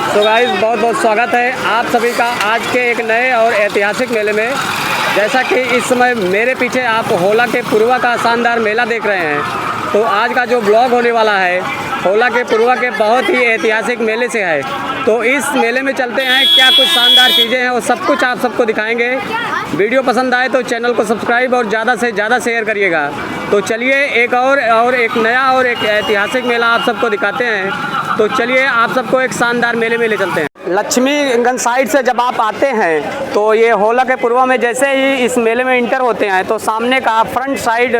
तो गाइस बहुत बहुत स्वागत है आप सभी का आज के एक नए और ऐतिहासिक मेले में। जैसा कि इस समय मेरे पीछे आप होला के पुरवा का शानदार मेला देख रहे हैं, तो आज का जो ब्लॉग होने वाला है होला के पुरवा के बहुत ही ऐतिहासिक मेले से है। तो इस मेले में चलते हैं, क्या कुछ शानदार चीज़ें हैं वो सब कुछ आप सबको दिखाएंगे। वीडियो पसंद आए तो चैनल को सब्सक्राइब और ज़्यादा से ज़्यादा शेयर करिएगा। तो चलिए एक और एक नया और एक ऐतिहासिक मेला आप सबको दिखाते हैं। तो चलिए आप सबको एक शानदार मेले में ले चलते हैं। लक्ष्मीगंज साइड से जब आप आते हैं तो ये होला के पुरवा में जैसे ही इस मेले में इंटर होते हैं तो सामने का फ्रंट साइड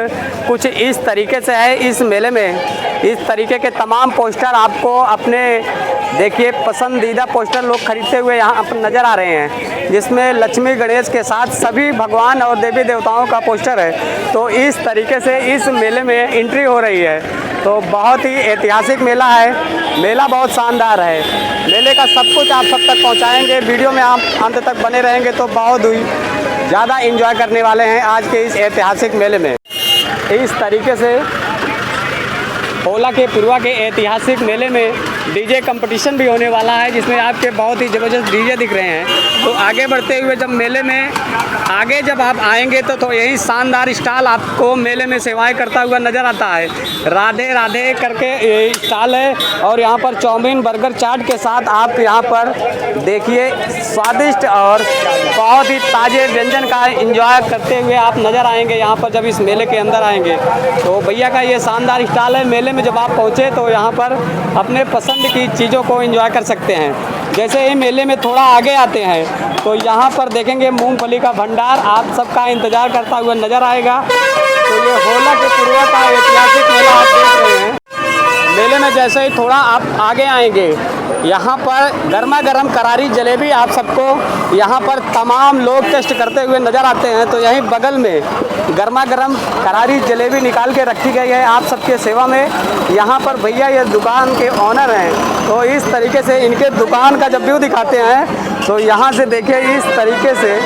कुछ इस तरीके से है। इस मेले में इस तरीके के तमाम पोस्टर आपको अपने देखिए पसंदीदा पोस्टर लोग खरीदते हुए यहाँ पर नज़र आ रहे हैं, जिसमें लक्ष्मी गणेश के साथ सभी भगवान और देवी देवताओं का पोस्टर है। तो इस तरीके से इस मेले में एंट्री हो रही है। तो बहुत ही ऐतिहासिक मेला है, मेला बहुत शानदार है। मेले का सब कुछ आप सब तक पहुंचाएंगे। वीडियो में आप अंत तक बने रहेंगे तो बहुत ही ज़्यादा एंजॉय करने वाले हैं आज के इस ऐतिहासिक मेले में। इस तरीके से होला के पुरवा के ऐतिहासिक मेले में डीजे कंपटीशन भी होने वाला है, जिसमें आपके बहुत ही ज़बरदस्त डीजे दिख रहे हैं। तो आगे बढ़ते हुए जब मेले में आगे जब आप आएंगे तो यही शानदार स्टॉल आपको मेले में सेवाएं करता हुआ नज़र आता है। राधे राधे करके ये स्टॉल है और यहाँ पर चाउमीन बर्गर चाट के साथ आप यहाँ पर देखिए स्वादिष्ट और बहुत ही ताज़े व्यंजन का एंजॉय करते हुए आप नज़र आएंगे यहाँ पर जब इस मेले के अंदर आएंगे। तो भैया का ये शानदार स्टॉल है। मेले में जब आप पहुँचे तो यहाँ पर अपने पसंद की चीज़ों को एंजॉय कर सकते हैं। जैसे ही मेले में थोड़ा आगे आते हैं तो यहाँ पर देखेंगे मूंगफली का भंडार आप सबका इंतज़ार करता हुआ नज़र आएगा। तो ये होला के पुरवा का ऐतिहासिक मेला आप देख रहे हैं। मेले में जैसे ही थोड़ा आप आगे आएंगे यहाँ पर गर्मा गर्म करारी जलेबी आप सबको यहाँ पर तमाम लोग टेस्ट करते हुए नज़र आते हैं। तो यहीं बगल में गर्मा गर्म करारी जलेबी निकाल के रखी गई है आप सबके सेवा में। यहाँ पर भैया ये दुकान के ऑनर हैं, तो इस तरीके से इनके दुकान का जब व्यू दिखाते हैं तो यहाँ से देखिए इस तरीके से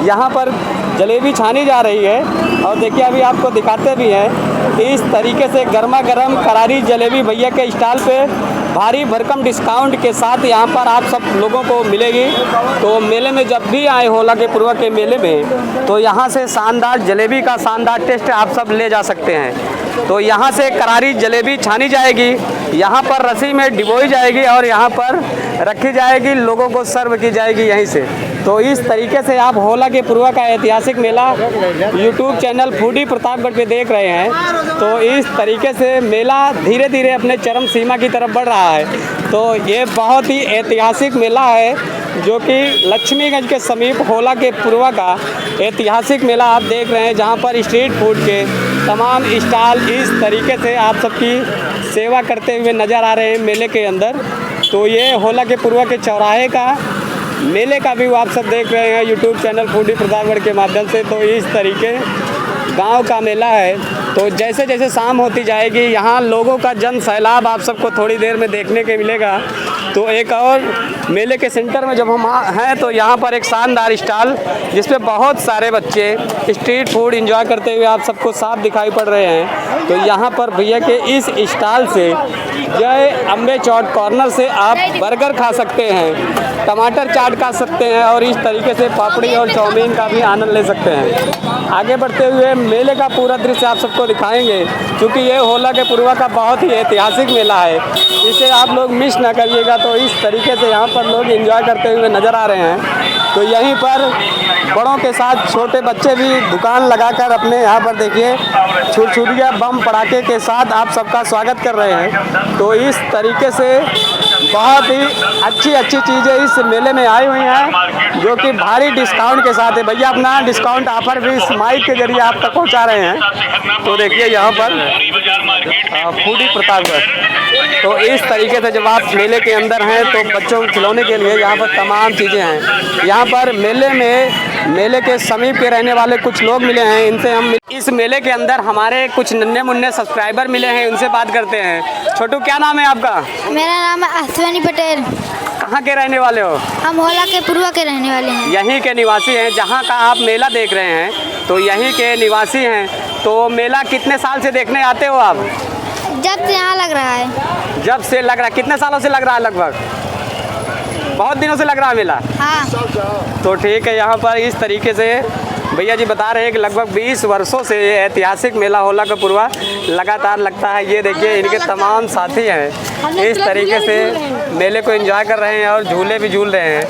यहाँ पर जलेबी छानी जा रही है। और देखिए अभी आपको दिखाते भी हैं इस तरीके से गर्मा गर्म करारी जलेबी भैया के स्टॉल पे भारी भरकम डिस्काउंट के साथ यहाँ पर आप सब लोगों को मिलेगी। तो मेले में जब भी आए होला के पुरवा के मेले में तो यहाँ से शानदार जलेबी का शानदार टेस्ट आप सब ले जा सकते हैं। तो यहाँ से करारी जलेबी छानी जाएगी, यहाँ पर रस्सी में डिबोई जाएगी और यहाँ पर रखी जाएगी, लोगों को सर्व की जाएगी यहीं से। तो इस तरीके से आप होला के पुरवा का ऐतिहासिक मेला यूट्यूब चैनल फूडी प्रतापगढ़ पे देख रहे हैं। तो इस तरीके से मेला धीरे धीरे अपने चरम सीमा की तरफ बढ़ रहा है। तो ये बहुत ही ऐतिहासिक मेला है जो कि लक्ष्मीगंज के समीप होला के पुरवा का ऐतिहासिक मेला आप देख रहे हैं, जहाँ पर स्ट्रीट फूड के तमाम स्टॉल इस तरीके से आप सबकी सेवा करते हुए नज़र आ रहे हैं मेले के अंदर। तो ये होला के पुरवा के चौराहे का मेले का व्यू आप सब देख रहे हैं यूट्यूब चैनल फूडी प्रतापगढ़ के माध्यम से। तो इस तरीके गांव का मेला है। तो जैसे जैसे शाम होती जाएगी यहाँ लोगों का जन सैलाब आप सबको थोड़ी देर में देखने के मिलेगा। तो एक और मेले के सेंटर में जब हम हैं तो यहाँ पर एक शानदार स्टॉल जिसपे बहुत सारे बच्चे स्ट्रीट फूड एंजॉय करते हुए आप सबको साफ दिखाई पड़ रहे हैं। तो यहाँ पर भैया के इस स्टॉल से जय अम्बे चौट कॉर्नर से आप बर्गर खा सकते हैं, टमाटर चाट खा सकते हैं और इस तरीके से पापड़ी और चाउमीन का भी आनंद ले सकते हैं। आगे बढ़ते हुए मेले का पूरा दृश्य आप सबको दिखाएंगे, क्योंकि ये होला के पुरवा का बहुत ही ऐतिहासिक मेला है, इसे आप लोग मिस ना करिएगा। तो इस तरीके से यहाँ पर लोग एंजॉय करते हुए नज़र आ रहे हैं। तो यहीं पर बड़ों के साथ छोटे बच्चे भी दुकान लगाकर अपने यहाँ पर देखिए छुरछुरियाँ बम पटाखे के साथ आप सबका स्वागत कर रहे हैं। तो इस तरीके से बहुत ही अच्छी अच्छी चीज़ें इस मेले में आई हुई हैं जो कि भारी डिस्काउंट के साथ है। भैया अपना डिस्काउंट ऑफर भी इस माइक के जरिए आप तक पहुँचा रहे हैं। तो देखिए यहाँ पर फूडी प्रतापगढ़। तो इस तरीके से जब आप मेले के अंदर हैं तो बच्चों को खिलौने के लिए यहाँ पर तमाम चीज़ें हैं। यहाँ पर मेले के समीप के रहने वाले कुछ लोग मिले हैं, इनसे हम इस मेले के अंदर हमारे कुछ नन्हे मुन्ने सब्सक्राइबर मिले हैं, उनसे बात करते हैं। छोटू क्या नाम है आपका? मेरा नाम है अश्विनी पटेल। कहाँ के रहने वाले हो? हम होला के पुरवा के रहने वाले हैं। यहीं के निवासी हैं? जहाँ का आप मेला देख रहे हैं तो यहीं के निवासी हैं। तो मेला कितने साल से देखने आते हो आप? जब से यहाँ लग रहा है। जब से लग रहा है? कितने सालों से लग रहा है लगभग? बहुत दिनों से लग रहा है मेला। हाँ। तो ठीक है, यहाँ पर इस तरीके से भैया जी बता रहे हैं कि लगभग 20 वर्षों से ये ऐतिहासिक मेला होला का पूर्वा लगातार लगता है। ये देखिए इनके तमाम साथी हैं, इस तरीके से मेले को एंजॉय कर रहे हैं और झूले भी झूल रहे हैं।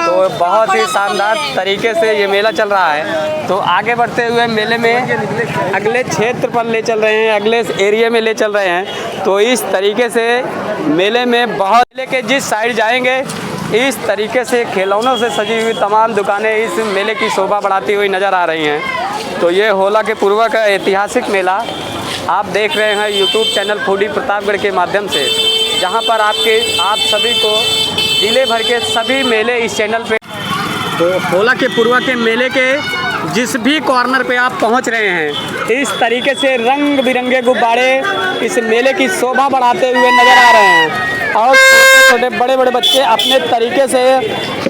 तो बहुत ही शानदार तरीके से ये मेला चल रहा है। तो आगे बढ़ते हुए मेले में अगले क्षेत्र पर ले चल रहे हैं, अगले एरिया में ले चल रहे हैं। तो इस तरीके से मेले में बहुत, मेले के जिस साइड जाएंगे इस तरीके से खिलौनों से सजी हुई तमाम दुकानें इस मेले की शोभा बढ़ाती हुई नज़र आ रही हैं। तो ये होला के पूर्वा का ऐतिहासिक मेला आप देख रहे हैं यूट्यूब चैनल फूडी प्रतापगढ़ के माध्यम से, जहां पर आप सभी को जिले भर के सभी मेले इस चैनल पे। तो होला के पूर्वा के मेले के जिस भी कॉर्नर पे आप पहुंच रहे हैं, इस तरीके से रंग बिरंगे गुब्बारे इस मेले की शोभा बढ़ाते हुए नज़र आ रहे हैं। और छोटे बड़े बड़े बच्चे अपने तरीके से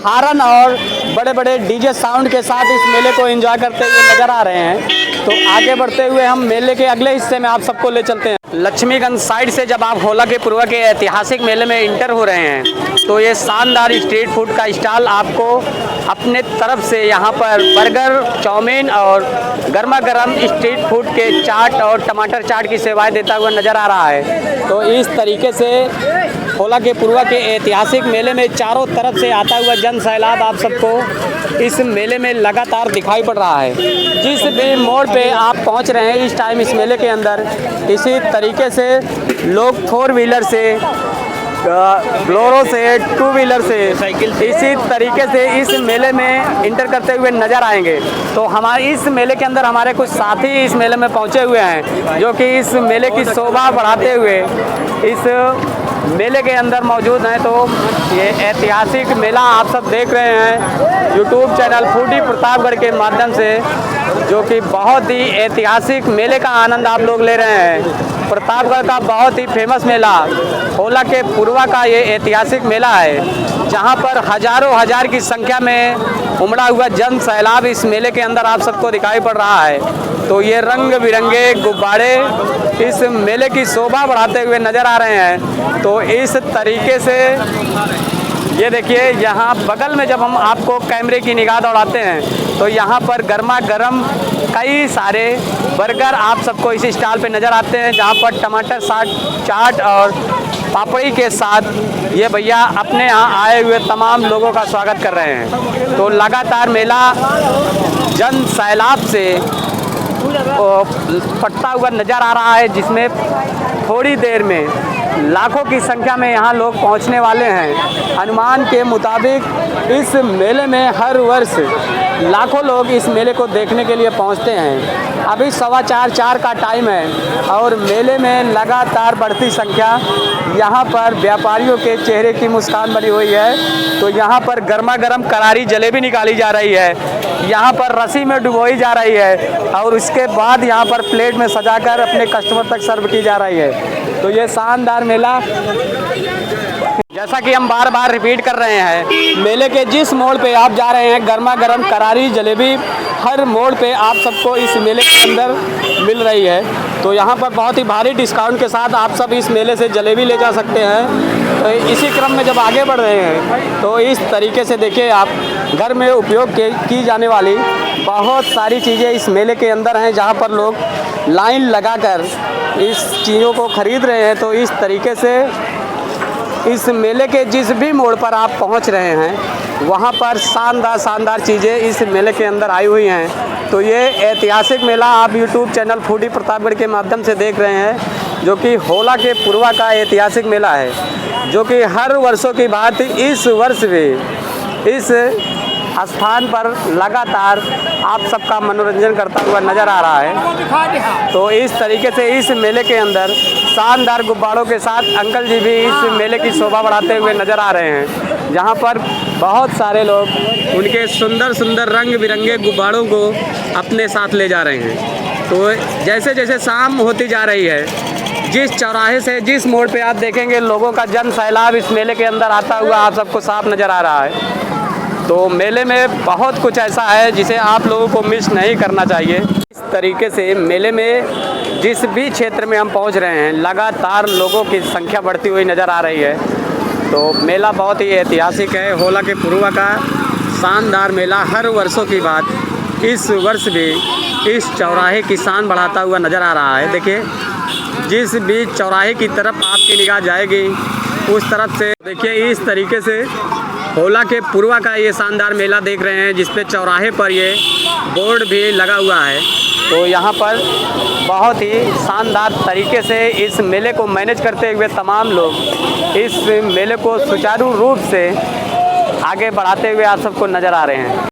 हारन और बड़े बड़े डीजे साउंड के साथ इस मेले को एंजॉय करते हुए नज़र आ रहे हैं। तो आगे बढ़ते हुए हम मेले के अगले हिस्से में आप सबको ले चलते हैं। लक्ष्मीगंज साइड से जब आप होला के पूर्वा के ऐतिहासिक मेले में इंटर हो रहे हैं, तो ये शानदार स्ट्रीट फूड का स्टॉल आपको अपने तरफ से यहाँ पर बर्गर, चाउमीन और गर्मा गर्म स्ट्रीट फूड के चाट और टमाटर चाट की सेवाएं देता हुआ नज़र आ रहा है। तो इस तरीके से होला के पूर्वा के ऐतिहासिक मेले में चारों तरफ से आता हुआ जन सैलाब आप सबको इस मेले में लगातार दिखाई पड़ रहा है। जिस भी मोड़ पे आप पहुंच रहे हैं इस टाइम इस मेले के अंदर, इसी तरीके से लोग 4 व्हीलर से, ब्लोरो से, 2 व्हीलर से, इसी तरीके से इस मेले में इंटर करते हुए नज़र आएंगे। तो हमारे इस मेले के अंदर हमारे कुछ साथी इस मेले में पहुंचे हुए हैं, जो कि इस मेले की शोभा बढ़ाते हुए इस मेले के अंदर मौजूद हैं। तो ये ऐतिहासिक मेला आप सब देख रहे हैं यूट्यूब चैनल फूडी प्रतापगढ़ के माध्यम से, जो कि बहुत ही ऐतिहासिक मेले का आनंद आप लोग ले रहे हैं। प्रतापगढ़ का बहुत ही फेमस मेला होला के पूर्वा का ये ऐतिहासिक मेला है, जहां पर हजारों हजार की संख्या में उमड़ा हुआ जन सैलाब इस मेले के अंदर आप सबको दिखाई पड़ रहा है। तो ये रंग बिरंगे गुब्बारे इस मेले की शोभा बढ़ाते हुए नज़र आ रहे हैं। तो इस तरीके से ये देखिए, यहाँ बगल में जब हम आपको कैमरे की निगाह दौड़ाते हैं तो यहाँ पर गर्मा गर्म कई सारे बर्गर आप सबको इस स्टॉल पे नज़र आते हैं, जहाँ पर टमाटर चाट और पापड़ी के साथ ये भैया अपने यहाँ आए हुए तमाम लोगों का स्वागत कर रहे हैं। तो लगातार मेला जन सैलाब से फटता हुआ नज़र आ रहा है, जिसमें थोड़ी देर में लाखों की संख्या में यहाँ लोग पहुँचने वाले हैं। अनुमान के मुताबिक इस मेले में हर वर्ष लाखों लोग इस मेले को देखने के लिए पहुँचते हैं। अभी 4:15 का टाइम है और मेले में लगातार बढ़ती संख्या, यहाँ पर व्यापारियों के चेहरे की मुस्कान बनी हुई है। तो यहाँ पर गर्मा गर्म करारी जलेबी निकाली जा रही है, यहाँ पर रस्सी में डुबोई जा रही है और उसके बाद यहाँ पर प्लेट में सजाकर अपने कस्टमर तक सर्व की जा रही है। तो ये शानदार मेला, जैसा कि हम बार बार रिपीट कर रहे हैं, मेले के जिस मोड़ पे आप जा रहे हैं गर्मा गर्म करारी जलेबी हर मोड़ पे आप सबको इस मेले के अंदर मिल रही है। तो यहाँ पर बहुत ही भारी डिस्काउंट के साथ आप सब इस मेले से जलेबी ले जा सकते हैं। तो इसी क्रम में जब आगे बढ़ रहे हैं तो इस तरीके से देखिए, आप घर में उपयोग की जाने वाली बहुत सारी चीज़ें इस मेले के अंदर हैं, जहाँ पर लोग लाइन लगाकर इस चीज़ों को ख़रीद रहे हैं। तो इस तरीके से इस मेले के जिस भी मोड़ पर आप पहुंच रहे हैं वहां पर शानदार चीज़ें इस मेले के अंदर आई हुई हैं। तो ये ऐतिहासिक मेला आप यूट्यूब चैनल फूडी प्रतापगढ़ के माध्यम से देख रहे हैं, जो कि होला के पूर्वा का ऐतिहासिक मेला है, जो कि हर वर्षों की बात इस वर्ष भी इस स्थान पर लगातार आप सबका मनोरंजन करता हुआ नज़र आ रहा है। तो इस तरीके से इस मेले के अंदर शानदार गुब्बारों के साथ अंकल जी भी इस मेले की शोभा बढ़ाते हुए नज़र आ रहे हैं, जहां पर बहुत सारे लोग उनके सुंदर रंग बिरंगे गुब्बारों को अपने साथ ले जा रहे हैं। तो जैसे जैसे शाम होती जा रही है, जिस चौराहे से जिस मोड़ पे आप देखेंगे लोगों का जन सैलाब इस मेले के अंदर आता हुआ आप सबको साफ नज़र आ रहा है। तो मेले में बहुत कुछ ऐसा है जिसे आप लोगों को मिस नहीं करना चाहिए। इस तरीके से मेले में जिस भी क्षेत्र में हम पहुंच रहे हैं लगातार लोगों की संख्या बढ़ती हुई नज़र आ रही है। तो मेला बहुत ही ऐतिहासिक है। होला के पुरवा का शानदार मेला हर वर्षों की बात इस वर्ष भी इस चौराहे की शान बढ़ाता हुआ नज़र आ रहा है। देखिए, जिस भी चौराहे की तरफ आपकी निगाह जाएगी उस तरफ से देखिए इस तरीके से होला के पुरवा का ये शानदार मेला देख रहे हैं, जिस पे चौराहे पर ये बोर्ड भी लगा हुआ है। तो यहाँ पर बहुत ही शानदार तरीके से इस मेले को मैनेज करते हुए तमाम लोग इस मेले को सुचारू रूप से आगे बढ़ाते हुए आप सबको नज़र आ रहे हैं।